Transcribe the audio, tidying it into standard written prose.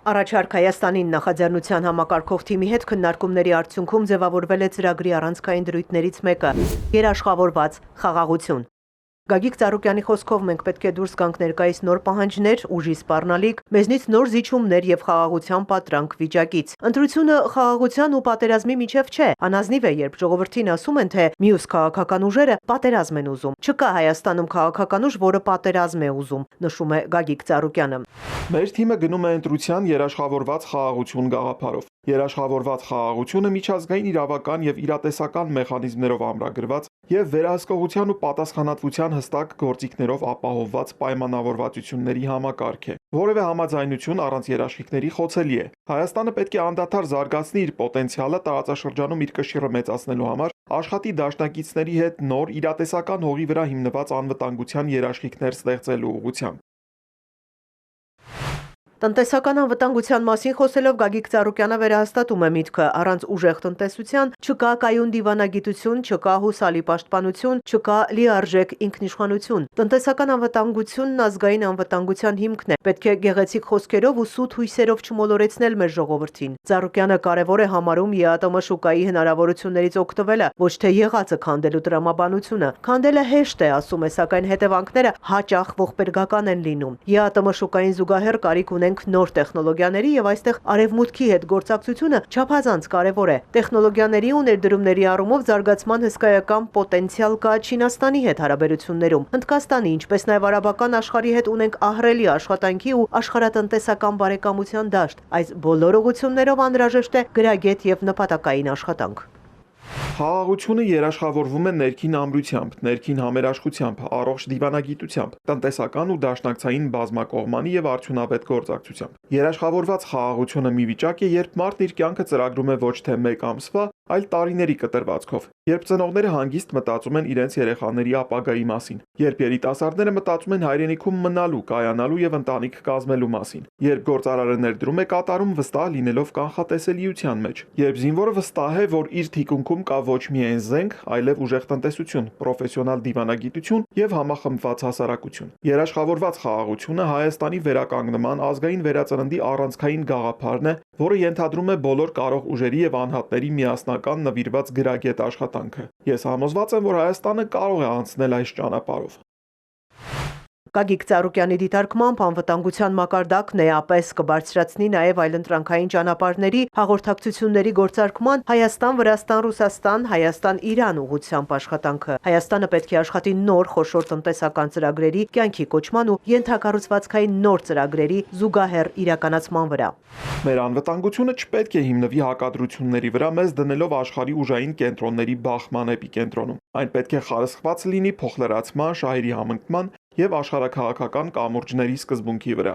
Առաջարկ Հայաստանին նախաձեռնության համակարգող թիմի հետ քննարկումների արդյունքում ձևավորվել է ծրագրի առանցքային դրույթներից մեկը՝ երաշխավորված խաղաղություն։ Գագիկ Ծառուկյանի խոսքով մենք պետք է դուրս գանք ներկայիս նոր պահանջներ, ուժի սպառնալիք, մեզնից նոր զիջումներ եւ խաղաղության պատրանք վիճակից։ Ընտրությունը խաղաղության ու պատերազմի միջև չէ, անազնիվ է, երբ ժողովրդին ասում են, թե մյուս քաղաքական ուժերը պատերազմ են ուզում։ Չկա Հայաստանում քաղաքական ուժ, որը պատերազմ է ուզում, նշում է Գագիկ Ծառուկյանը։ Մեր թիմը գնում է ընտրության երաշխավորված խաղաղություն գաղափարով։ Երաշխավորված խաղաղությունը միջազգային իրավական եւ իրատեսական մեխանիզմներով ամրագրված եւ վերահսկողության ու պատասխանատվության հստակ գործիքներով ապահովված պայմանավորվածությունների համակարգ է։ Որևէ համաձայնություն առանց երաշխիքների խոցելի է։ Հայաստանը պետք է անդադար զարգացնի իր պոտենցիալը տարածաշրջանում իր կշիռը մեծացնելու համար, աշխատի դաշնակիցների հետ նոր իրատեսական հողի վրա հիմնված անվտանգության երաշխիքներ ստեղծելու ուղղությամբ։ Տնտեսական անվտանգության մասին խոսելով Գագիկ Ծառուկյանը վերահաստատում է միտքը՝ առանց ուժեղ տնտեսության չկա կայուն դիվանագիտություն, չկա հուսալի պաշտպանություն, չկա լիարժեք ինքնիշխանություն։ Տնտեսական անվտանգությունն ազգային անվտանգության հիմքն է։ Պետք է գեղեցիկ խոսքերով ու սուտ հույսերով չմոլորեցնել մեր ժողովրդին։ Ծառուկյանը կարևոր է համարում ԵԱՏՄ շուկայի հնարավորություններից օգտվելը, ոչ թե եղածը քանդելու տրամաբանությունը։ Քանդելը հեշտ է, ասում է, սակայն հետևանքները հաճախ ողբերգական են լինում։ ԵԱՏՄ շուկային զուգահեռ կարիք ունենք նոր տեխնոլոգիաների եւ այստեղ արևմուտքի հետ գործակցությունը չափազանց կարևոր է։ Տեխնոլոգիաների ու ներդրումների առումով զարգացման հսկայական պոտենցիալ կա Չինաստանի հետ հարաբերություններում, Հնդկաստանի, ինչպես նաեւ արաբական աշխարհի հետ ունենք ահռելի աշխատանքի ու աշխարհատնտեսական բարեկամության դաշտ։ Այս բոլոր ուղղություններով անհրաժեշտ է գրագետ եւ նպատակային աշխատանք։ Խաղաղությունը երաշխավորվում է ներքին ամրությամբ, ներքին համերաշխությամբ, առողջ դիվանագիտությամբ, տնտեսական ու դաշնակցային բազմակողմանի եւ արդյունավետ գործակցությամբ։ Երաշխավորված խաղաղությունը մի վիճակ է, երբ մարդն իր կյանքը ծրագրում է ոչ թե մեկ ամսվա, այլ տարիների կտրվածքով, երբ ծնողները հանգիստ մտածում են իրենց երեխաների ապագայի մասին, երբ երիտասարդները մտածում են հայրենիքում մնալու, կայանալու եւ ընտանիք կազմելու մասին, երբ գործարարը ներդրում է կատարում վստահ լինելով կանխատեսելիության մեջ, երբ զինվորը վստահ է, որ իր թիկունքում կա ոչ միայն զենք, այլև ուժեղ տնտեսություն, պրոֆեսիոնալ դիվանագիտություն եւ համախմբված հասարակություն։ Երաշխավորված խաղաղությունը Հայաստանի վերականգնման ազգային վերածննդի առանցքային գաղափարն է, որը ենթադրում է բոլոր կարող ուժերի եւ անհատների միասնական նվիրված գրագետ աշխատանքը։ Ես համոզված եմ, որ Հայաստանը կարող է անցնել այս ճանապարհով։ Գագիկ Ծառուկյանի դիտարկմամբ անվտանգության մակարդակն էապես կբարձրացնի նաև այլընտրանքային ճանապարհների հաղորդակցությունների գործարկման Հայաստան-Վրաստան-Ռուսաստան, Հայաստան-Իրան ուղղությամբ աշխատանքը։ Հայաստանը պետք է աշխատի նոր խոշոր տնտեսական ծրագրերի կյանքի կոչման ու ենթակառուցվածքային նոր ծրագրերի զուգահեռ իրականացման վրա։ Մեր անվտանգությունը չպետք է հիմնվի հակադրությունների վրա, մեզ դնելով աշխարհի ուժային կենտրոնների բախման էպիկենտրոնում։ Այն պետք է խարսխված լինի փոխլրացման, շահերի համընկման եւ աշխարհաքաղաքական կամուրջների սկզբունքի վրա։